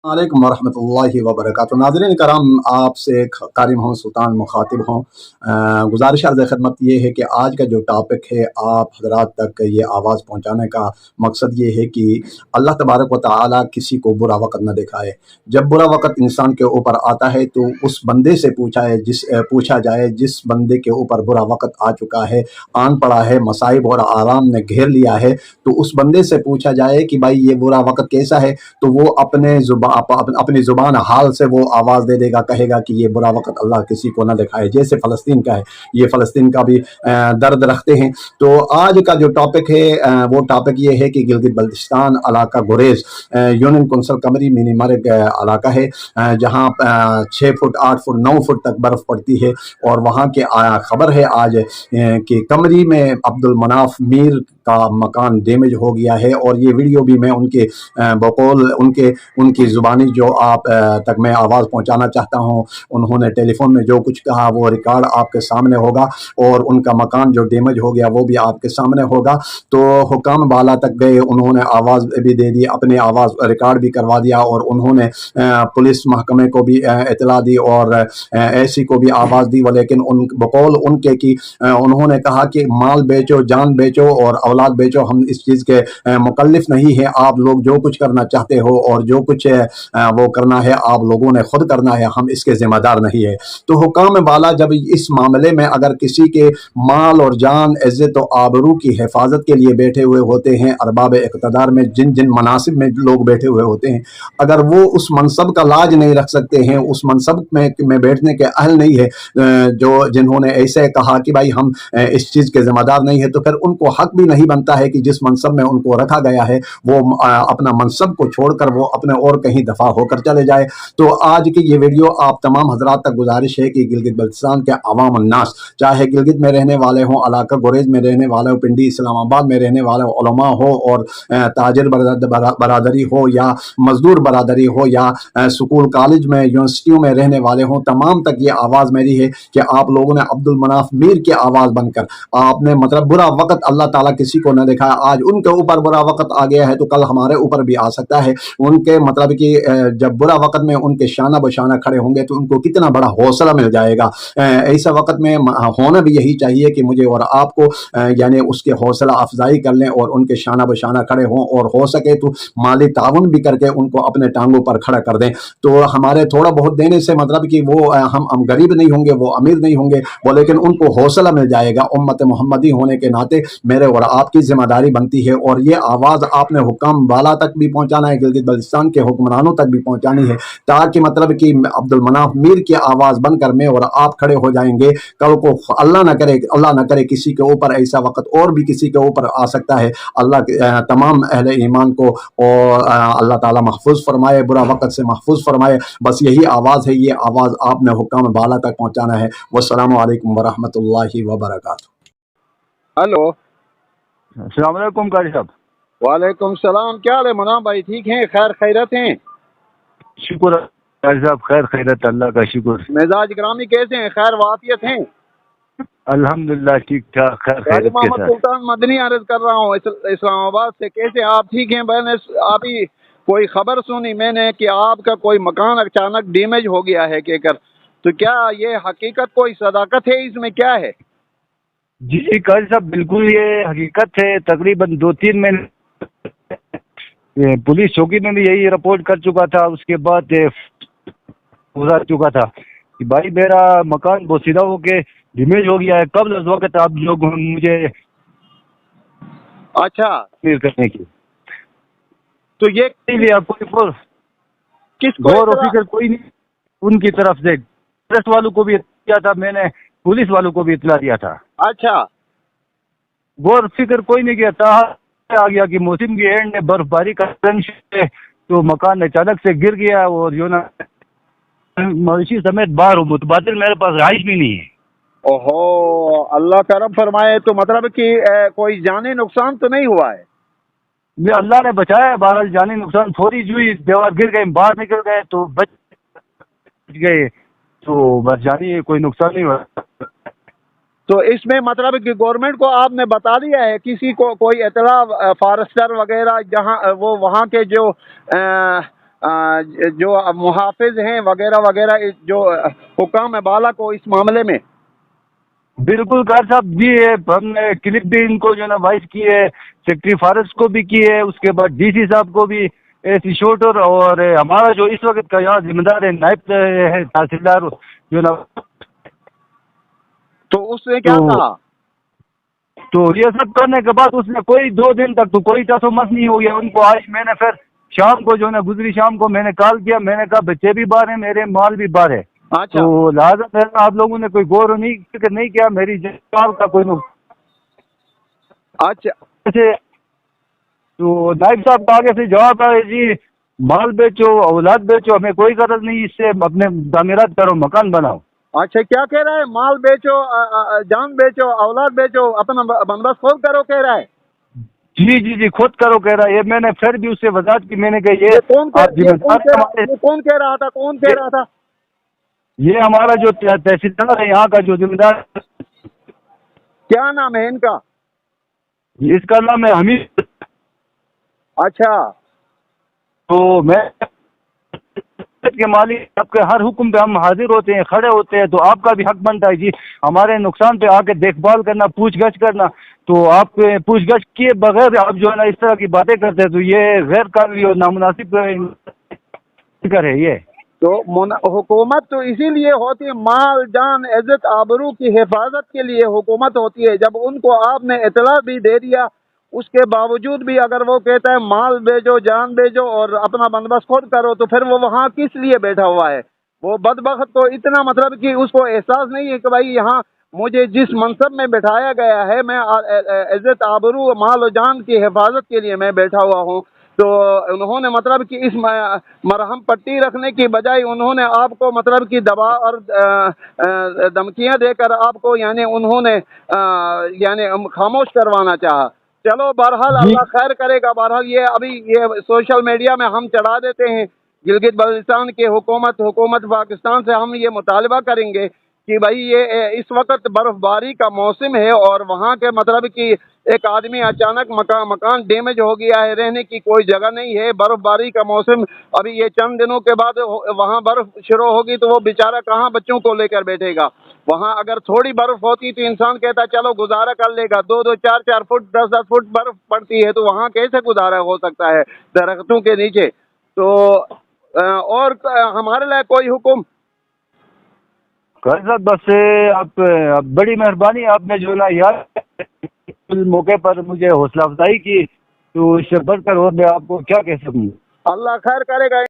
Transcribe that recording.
वालेकुम वरहमतुल्लाहि वबरकातुहू। नाज़रीन कराम, आपसे कारी मोहम्मद सुल्तान मुखातिब हूँ। गुजारिश अर्ज़ खिदमत ये है कि आज का जो टॉपिक है आप हज़रात तक ये आवाज़ पहुँचाने का मकसद ये है कि अल्लाह तबारक व तआला किसी को बुरा वक़्त न दिखाए। जब बुरा वक़्त इंसान के ऊपर आता है तो उस बंदे से पूछा जाए जिस बंदे के ऊपर बुरा वक़्त आ चुका है, आन पड़ा है, मसाइब और आराम ने घेर लिया है, तो उस बंदे से पूछा जाए कि भाई ये बुरा वक़्त कैसा है, तो वो अपनी ज़ुबान हाल से वो आवाज़ दे देगा, कहेगा कि ये बुरा वक़्त अल्लाह किसी को ना दिखाए। जैसे फ़लस्तीन का है, ये फ़लस्तीन का भी दर्द रखते हैं। तो आज का जो टॉपिक है वो टॉपिक ये है कि गिलगित बल्तिस्तान इलाका गुरेज़ यूनियन कौंसल कमरी मिनी मर्ग इलाका है, जहाँ 6 फुट 8 फुट 9 फुट तक बर्फ़ पड़ती है। और वहाँ के ख़बर है आज कि कमरी में अब्दुल मनाफ मीर का मकान डैमेज हो गया है। और ये वीडियो भी मैं उनके बकौल उनकी ज़ुबानी जो आप तक मैं आवाज़ पहुंचाना चाहता हूं। उन्होंने टेलीफोन में जो कुछ कहा वो रिकॉर्ड आपके सामने होगा, और उनका मकान जो डैमेज हो गया वो भी आपके सामने होगा। तो हुकाम बाला तक गए, उन्होंने आवाज़ भी दे दी, अपनी आवाज़ रिकॉर्ड भी करवा दिया, और उन्होंने पुलिस महकमे को भी इतला दी और ऐसी को भी आवाज़ दी। लेकिन उन बकौल उनके कि उन्होंने कहा कि माल बेचो, जान बेचो और औलाद बेचो, हम इस चीज़ के मुकल्लिफ नहीं है। आप लोग जो कुछ करना चाहते हो और जो कुछ वो करना है आप लोगों ने खुद करना है, हम इसके ज़िम्मेदार नहीं है। तो हुकाम बाला जब इस मामले में अगर किसी के माल और जान, इज़्ज़त और आबरू की हिफाजत के लिए बैठे हुए होते हैं, अरबाब इक़्तिदार में जिन जिन मनासिब में लोग बैठे हुए होते हैं, अगर वो उस मनसब का लाज नहीं रख सकते हैं, उस मनसब में बैठने के अहल नहीं है, जो जिन्होंने ऐसे कहा कि भाई हम इस चीज़ के ज़िम्मेदार नहीं है, तो फिर उनको हक भी नहीं बनता है कि जिस मनसब में उनको रखा गया है वो अपना मनसब को छोड़कर वो अपने और कहीं दफा होकर चले जाए। तो आज की ये वीडियो आप तमाम हजरात तक गुजारिश है कि गिलगित बल्तिस्तान के अवाम अन्नास, चाहे गिलगित में रहने वाले हों, इलाका गुरेज में रहने वाले हो, पिंडी इस्लामाबाद में रहने वाले उलमा हो, और ताजिर बरादरी हो, या मजदूर बरादरी हो, या स्कूल कॉलेज में यूनिवर्सिटियों में रहने वाले हों, तमाम तक ये आवाज़ मेरी है कि आप लोगों ने अब्दुल मनाफ मीर की आवाज़ बनकर आपने मतलब बुरा वक़्त अल्लाह ताला किसी को न दिखाया। आज उनके ऊपर बुरा वक़्त आ गया है तो कल हमारे ऊपर भी आ सकता है। उनके मतलब कि जब बुरा वक़्त में उनके शाना बशाना खड़े होंगे तो उनको कितना बड़ा हौसला मिल जाएगा। ऐसा वक़्त में होना भी यही चाहिए कि मुझे और आपको यानी उसके हौसला अफजाई कर लें और उनके शाना बशाना खड़े हों, और हो सके तो माली ताउन भी करके उनको अपने टांगों पर खड़ा कर दें। तो हमारे थोड़ा बहुत देने से मतलब कि वो हम गरीब नहीं होंगे, वो अमीर नहीं होंगे वो, लेकिन उनको हौसला मिल जाएगा। उम्मत मोहम्मदी होने के नाते मेरे और आपकी जिम्मेदारी बनती है, और ये आवाज़ आपने हुक्म वाला तक भी पहुंचाना है, गिलगित बल्तिस्तान के हुक्मरानों तक भी पहुंचानी है, ताकि मतलब कि अब्दुल मनाफ मीर की आवाज़ बनकर मैं और आप खड़े हो जाएंगे। कल को अल्लाह ना करे किसी के ऊपर ऐसा वक्त और भी किसी के ऊपर आ सकता है। अल्लाह तमाम अहले ईमान को और अल्लाह ताला महफूज फरमाए, बुरा वक्त से महफूज फरमाए। बस यही आवाज़ है, ये आवाज़ आपने हुक्म बाला तक पहुँचाना है। वस्सलामु अलैकुम वरहमतुल्लाहि वबरकातुहू। हेलो, अस्सलाम वालेकुम कारी साहब। वालेकुम सलाम। क्या हाल है मनाम भाई? ठीक हैं, खैर खैरत हैं? शुक्र कारी साहब, खैर खैरत, अल्लाह का शुक्र। मिजाज ग्रामी कैसे हैं? खैर वाफियत हैं? अल्हम्दुलिल्लाह ठीक ठाक, खैर खैरत के मोहम्मद साथ। सुल्तान मदनी अर्ज कर रहा हूँ इस्लामाबाद से। कैसे आप? ठीक हैं? मैंने अभी कोई खबर सुनी मैंने कि आपका कोई मकान अचानक डैमेज हो गया है कहकर, तो क्या ये हकीकत, कोई सदाकत है इसमें, क्या है? जी जी कारी साहब, बिल्कुल ये हकीकत है। तकरीबन 2-3 महीने पुलिस चौकी में भी यही रिपोर्ट कर चुका था। उसके बाद गुजार चुका था कि भाई मेरा मकान बोसीदा होके डैमेज हो गया है। कब उस वक्त आप लोग मुझे अच्छा, करने की, तो ये इसलिए आपको किसको गौर और फिक्र कोई नहीं उनकी तरफ से। प्रेस वालों को भी इत्तला दिया था मैंने, पुलिस वालों को भी इत्तला दिया था। अच्छा, गौर फिक्र कोई नहीं किया था। आ गया कि मौसम की एंड ने बर्फबारी का तो मकान अचानक से गिर गया, और जो ना मवेशी समेत बाहर हूँ, मुतबादिल मेरे पास रहाइश भी नहीं है। ओहो, अल्लाह करम फरमाए। तो मतलब कि कोई जानी नुकसान तो नहीं हुआ है? अल्लाह ने बचाया। बहरहाल जानी नुकसान थोड़ी जुई, दीवार गिर गए, बाहर निकल गए तो बच गए, तो बस जानी कोई नुकसान नहीं हुआ। तो इसमें मतलब कि गवर्नमेंट को आपने बता दिया है? किसी को कोई इतला, फॉरेस्टर वगैरह, जहाँ वो वहाँ के जो जो मुहाफिज हैं वगैरह वगैरह जो हुकाम बाला को इस मामले में? बिल्कुल कार साहब जी, हमने क्लिप भी इनको जो है ना वॉइस की है, सेक्रेटरी फॉरेस्ट को भी की है, उसके बाद डीसी साहब को भी, एसी शोटर, और हमारा जो इस वक्त का यहाँ जिम्मेदार है नायब है तहसीलदार जो ना, तो उसने क्या कहा? तो ये सब करने के बाद उसने कोई 2 दिन तक तो कोई तसम्मस नहीं हो गया उनको। आज मैंने फिर शाम को जो ना गुजरी शाम को मैंने कॉल किया, मैंने कहा बच्चे भी बाहर हैं, मेरे माल भी बाहर है। अच्छा, तो लिहाजा फिर आप लोगों ने कोई गौर नहीं फिक्र नहीं किया मेरी जान का कोई अच्छा, ऐसे। तो नायब साहब का आगे से जवाब आया जी माल बेचो, औलाद बेचो, हमें कोई गरज नहीं, इससे अपने तामीरात करो, मकान बनाओ। अच्छा, क्या कह रहा है? माल बेचो, जान बेचो, औलाद बेचो, अपना बंदोबस्त खुद करो कह रहा है। जी जी जी, खुद करो कह रहा है। ये मैंने फिर भी उससे वजाहत की, मैंने कहा ये कौन आप जिम्मेदार, ये कौन कह रहा था? कौन कह रहा था? ये हमारा जो तहसीलदार है यहाँ का जो जिम्मेदार, क्या नाम है इनका? इसका नाम है हमीद। अच्छा, तो मैं के मालिक आपके हर हुक्म पे हम हाजिर होते हैं, खड़े होते हैं, तो आपका भी हक बनता है जी हमारे नुकसान पे आके देखभाल करना, पूछगछ करना। तो आप पूछगछ किए बगैर आप जो है ना इस तरह की बातें करते हैं, तो ये गैर कानूनी और नामुनासिब है ये। तो हुकूमत तो इसीलिए होती है, माल जान इज्जत आबरू की हिफाजत के लिए हुकूमत होती है। जब उनको आपने इतला भी दे दिया, उसके बावजूद भी अगर वो कहता है माल बेचो, जान बेचो और अपना बंदोबस्त खुद करो, तो फिर वो वहाँ किस लिए बैठा हुआ है? वो बदबख्त को इतना मतलब कि उसको एहसास नहीं है कि भाई यहाँ मुझे जिस मनसब में बैठाया गया है, मैं इज्जत आबरू माल और जान की हिफाजत के लिए मैं बैठा हुआ हूँ। तो उन्होंने मतलब कि इस मरहम पट्टी रखने की बजाय उन्होंने आपको मतलब कि दबाव और धमकियां देकर आपको यानी उन्होंने यानी खामोश करवाना चाहा। चलो बहरहाल अल्लाह खैर करेगा। बहरहाल ये अभी ये सोशल मीडिया में हम चढ़ा देते हैं, गिलगित बल्तिस्तान की हुकूमत पाकिस्तान से हम ये मुतालबा करेंगे कि भाई ये इस वक्त बर्फबारी का मौसम है और वहाँ के मतलब कि एक आदमी अचानक मकान डैमेज हो गया है, रहने की कोई जगह नहीं है, बर्फबारी का मौसम, अभी ये चंद दिनों के बाद वहाँ बर्फ शुरू होगी तो वो बेचारा कहाँ बच्चों को लेकर बैठेगा? वहाँ अगर थोड़ी बर्फ होती तो इंसान कहता चलो गुजारा कर लेगा, 2-2, 4-4 फुट 10-10 फुट बर्फ पड़ती है तो वहाँ कैसे गुजारा हो सकता है दरख्तों के नीचे? तो और हमारे लिए कोई हुक्म? साहब बस आप बड़ी मेहरबानी, आपने जो ना यार मौके पर मुझे हौसला अफजाई की, तो इससे बढ़कर और मैं आपको क्या कह सकूँ। अल्लाह खैर करेगा।